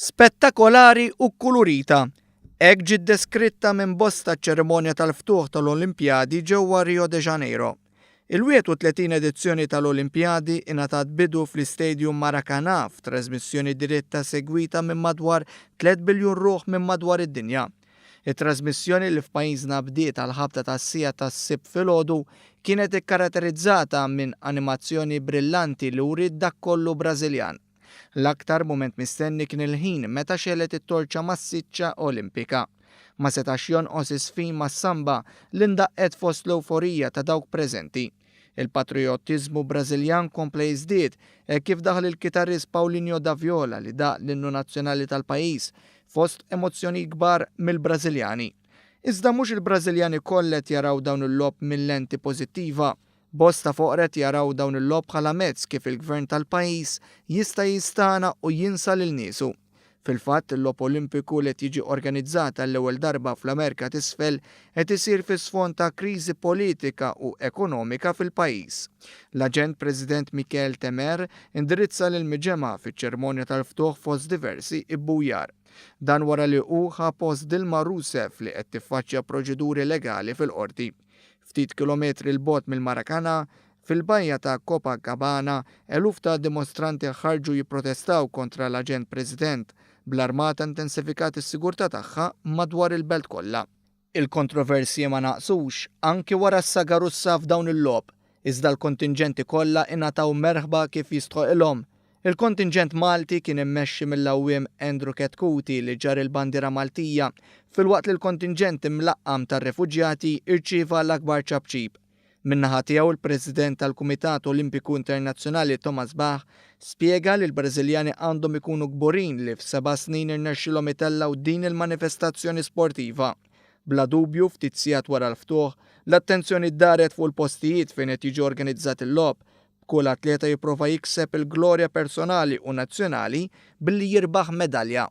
Spettakolari u kulurita. Hekk ġiet deskritta minn bosta ċ-ċerimonja tal-ftuħ tal-Olimpjadi ġewwa Rio de Janeiro. Il-31 edizzjoni tal-Olimpjadi ingħatat bidu fl-Istadium Maracanã f'trasmissjoni diretta segwita minn madwar 3 biljun ruħ minn madwar id-dinja. It-trasmissjoni li f'pajjiżna bdiet għal-ħabta tas-sija tas-sibt filgħodu kienet ikkaratterizzata minn animazzjoni brillanti li wriet dak kollu Brażiljan. L-aktar mument mistenni kien il-ħin meta xelet it-torċa massiċċa Olimpika. Ma setax jonqos isfin mas-samba li ndaqqet fost l-euforija ta' dawk preżenti. Il-patriottizmu Brażiljan kompla jiżdied kif daħal il-kitarrist Paulinho da Viola li daq l-innu nazzjonali tal-pajjiż fost emozzjoni kbar mill-Brażiljani. Iżda mhux il-Brażiljani kollet jaraw dawn il-lob mill-lenti pożittiva. Bosta foqret jaraw dawn il-lob bħala mezz kif il-gvern tal-pajjiż jista' jistana u jinsa lil niesu. Fil-fatt il-lob Olimpiku li tiġi organizzata l-ewwel darba fl-Amerika t'isfel qed isir fi sfond ta' kriżi politika u ekonomika fil-pajjiż. L-aġent President Michel Temer indirizza lil miġema fiċ-ċerimonja tal-ftuħ fost diversi ibbujjar. Dan wara li hu ħa post Dilma Rousseff li qed tiffaċċja proċeduri legali fil-qorti. Ftit kilometri l-bogħod mill-Maracanã, fil-bajja ta' Copacabana, eluf ta' dimostranti ħarġu jipprotestaw kontra l-aġent President bl-armata intensifikat is-sigurtà tagħha madwar il-belt kollha. Il-kontroversji ma naqsux anki wara s-saga Russa f'dawn il-lob, iżda l-kontingenti kollha ingħataw merħba kif jistħoqilhom. Il-kontingent Malti kien immexxi mill-għawwiem Andrew Ketkuti li ġar il-bandiera Maltija filwaqt li l-kontingent imlaqqam tar-refuġjati irċieva l-akbar ċabċib. Min-naħa tiegħu il-President tal-Kumitat Olimpiku Internazzjonali Thomas Bach spjega li l-Brażiljani għandhom ikunu kburin li f'7 snin irnexxilhom itellaw din il-manifestazzjoni sportiva. Bla dubju ftit sigħat wara l-ftuħ, l-attenzjoni ddaret fuq il-postijiet fejn qed jiġi organizzat il-logħob. Kull atleta jipprova jikseb il-glorja personali u nazzjonali billi jirbaħ medalja.